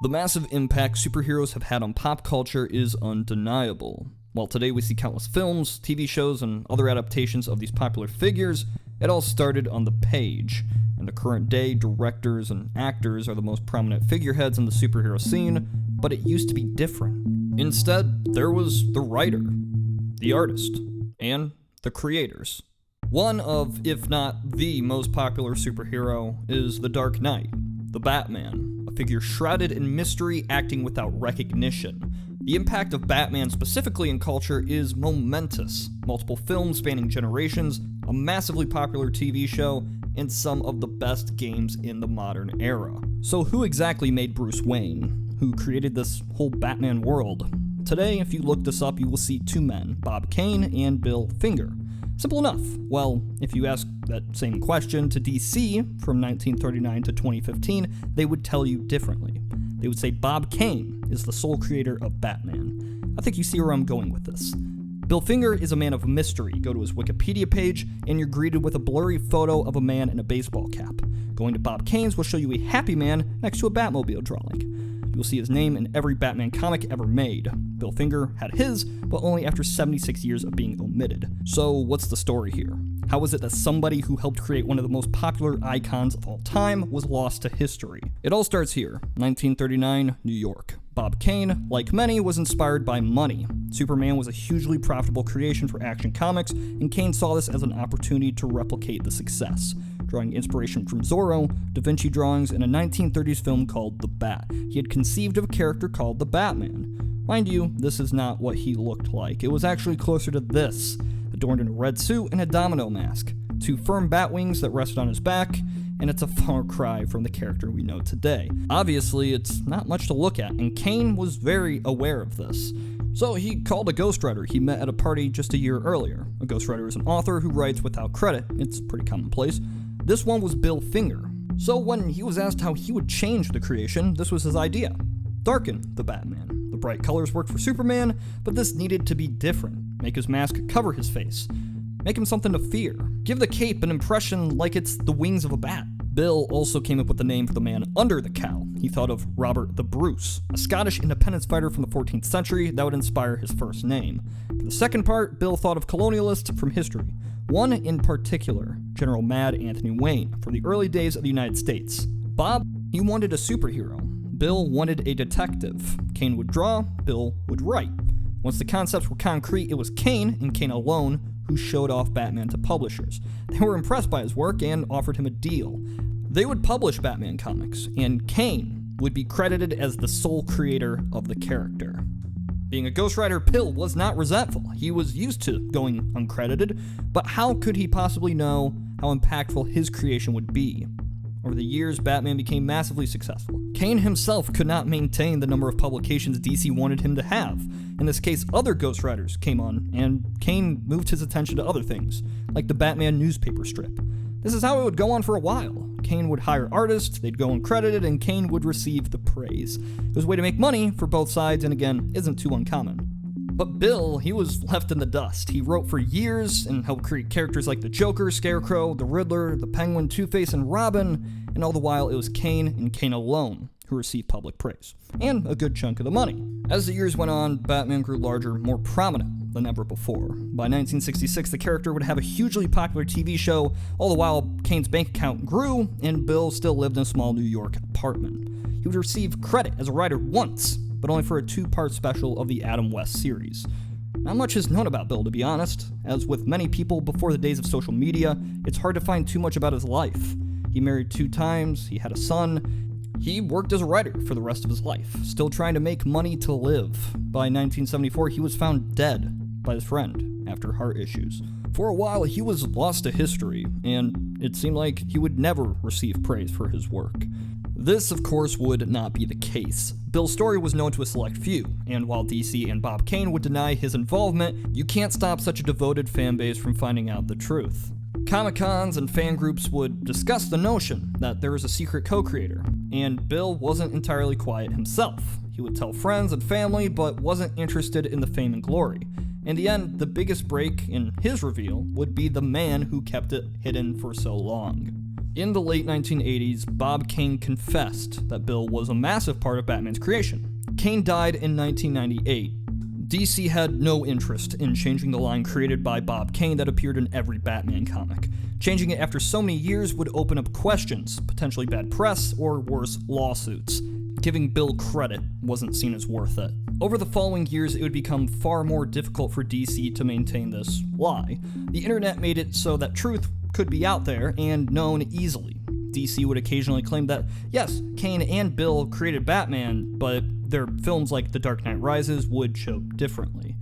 The massive impact superheroes have had on pop culture is undeniable. While today we see countless films, TV shows, and other adaptations of these popular figures, it all started on the page. In the current day, directors and actors are the most prominent figureheads in the superhero scene, but it used to be different. Instead, there was the writer, the artist, and the creators. One of, if not the most popular superhero, is the Dark Knight, the Batman, a figure shrouded in mystery, acting without recognition. The impact of Batman specifically in culture is momentous. Multiple films spanning generations, a massively popular TV show, and some of the best games in the modern era. So who exactly made Bruce Wayne? Who created this whole Batman world? Today, if you look this up, you will see two men, Bob Kane and Bill Finger. Simple enough. Well, if you ask that same question to DC from 1939 to 2015, they would tell you differently. They would say Bob Kane is the sole creator of Batman. I think you see where I'm going with this. Bill Finger is a man of mystery. Go to his Wikipedia page, and you're greeted with a blurry photo of a man in a baseball cap. Going to Bob Kane's will show you a happy man next to a Batmobile drawing. You'll see his name in every Batman comic ever made. Bill Finger had his, but only after 76 years of being omitted. So what's the story here? How is it that somebody who helped create one of the most popular icons of all time was lost to history? It all starts here, 1939, New York. Bob Kane, like many, was inspired by money. Superman was a hugely profitable creation for Action Comics, and Kane saw this as an opportunity to replicate the success. Drawing inspiration from Zorro, Da Vinci drawings, and a 1930s film called The Bat, he had conceived of a character called the Batman. Mind you, this is not what he looked like. It was actually closer to this, adorned in a red suit and a domino mask, two firm bat wings that rested on his back, and it's a far cry from the character we know today. Obviously, it's not much to look at, and Kane was very aware of this. So he called a ghostwriter he met at a party just a year earlier. A ghostwriter is an author who writes without credit. It's pretty commonplace. This one was Bill Finger. So when he was asked how he would change the creation, this was his idea. Darken the Batman. The bright colors worked for Superman, but this needed to be different. Make his mask cover his face. Make him something to fear. Give the cape an impression like it's the wings of a bat. Bill also came up with the name for the man under the cowl. He thought of Robert the Bruce, a Scottish independence fighter from the 14th century that would inspire his first name. For the second part, Bill thought of colonialists from history. One in particular, General Mad Anthony Wayne, from the early days of the United States. Bob, he wanted a superhero. Bill wanted a detective. Kane would draw, Bill would write. Once the concepts were concrete, it was Kane, and Kane alone, who showed off Batman to publishers. They were impressed by his work and offered him a deal. They would publish Batman comics, and Kane would be credited as the sole creator of the character. Being a ghostwriter, Bill was not resentful. He was used to going uncredited, but how could he possibly know how impactful his creation would be? Over the years, Batman became massively successful. Kane himself could not maintain the number of publications DC wanted him to have. In this case, other ghostwriters came on, and Kane moved his attention to other things, like the Batman newspaper strip. This is how it would go on for a while. Kane would hire artists, they'd go uncredited, and Kane would receive the praise. It was a way to make money for both sides, and again, isn't too uncommon. But Bill, he was left in the dust. He wrote for years and helped create characters like the Joker, Scarecrow, the Riddler, the Penguin, Two-Face, and Robin, and all the while it was Kane and Kane alone who received public praise, and a good chunk of the money. As the years went on, Batman grew larger, more prominent than ever before. By 1966, the character would have a hugely popular TV show, all the while Kane's bank account grew, and Bill still lived in a small New York apartment. He would receive credit as a writer once, but only for a two-part special of the Adam West series. Not much is known about Bill, to be honest. As with many people before the days of social media, it's hard to find too much about his life. He married 2 times, he had a son. He worked as a writer for the rest of his life, still trying to make money to live. By 1974, he was found dead by his friend after heart issues. For a while, he was lost to history, and it seemed like he would never receive praise for his work. This, of course, would not be the case. Bill's story was known to a select few, and while DC and Bob Kane would deny his involvement, you can't stop such a devoted fan base from finding out the truth. Comic-Cons and fan groups would discuss the notion that there was a secret co-creator, and Bill wasn't entirely quiet himself. He would tell friends and family, but wasn't interested in the fame and glory. In the end, the biggest break in his reveal would be the man who kept it hidden for so long. In the late 1980s, Bob Kane confessed that Bill was a massive part of Batman's creation. Kane died in 1998. DC had no interest in changing the line created by Bob Kane that appeared in every Batman comic. Changing it after so many years would open up questions, potentially bad press, or worse, lawsuits. Giving Bill credit wasn't seen as worth it. Over the following years, it would become far more difficult for DC to maintain this lie. The internet made it so that truth could be out there and known easily. DC would occasionally claim that, yes, Kane and Bill created Batman, but their films like The Dark Knight Rises would show differently.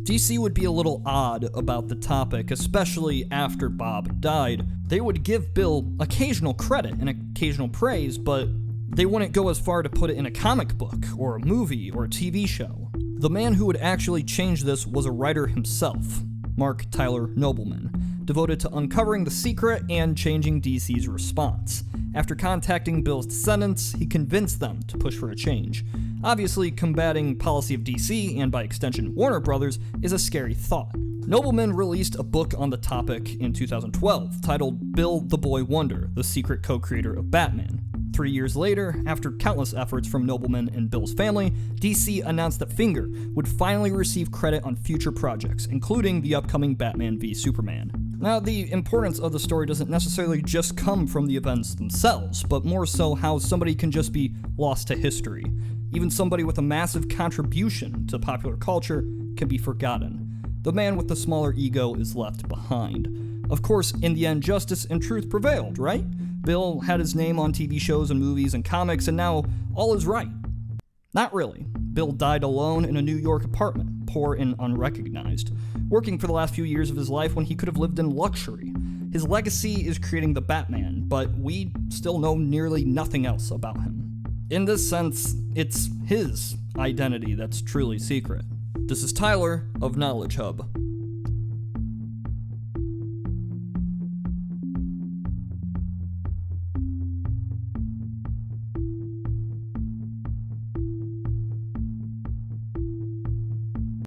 DC would be a little odd about the topic, especially after Bob died. They would give Bill occasional credit and occasional praise, but they wouldn't go as far to put it in a comic book, or a movie, or a TV show. The man who would actually change this was a writer himself, Mark Tyler Nobleman, devoted to uncovering the secret and changing DC's response. After contacting Bill's descendants, he convinced them to push for a change. Obviously, combating policy of DC, and by extension Warner Brothers, is a scary thought. Nobleman released a book on the topic in 2012, titled Bill the Boy Wonder, the secret co-creator of Batman. 3 years later, after countless efforts from Nobleman and Bill's family, DC announced that Finger would finally receive credit on future projects, including the upcoming Batman v Superman. Now, the importance of the story doesn't necessarily just come from the events themselves, but more so how somebody can just be lost to history. Even somebody with a massive contribution to popular culture can be forgotten. The man with the smaller ego is left behind. Of course, in the end, justice and truth prevailed, right? Bill had his name on TV shows and movies and comics, and now all is right. Not really. Bill died alone in a New York apartment, poor and unrecognized, working for the last few years of his life when he could have lived in luxury. His legacy is creating the Batman, but we still know nearly nothing else about him. In this sense, it's his identity that's truly secret. This is Tyler of Knowledge Hub.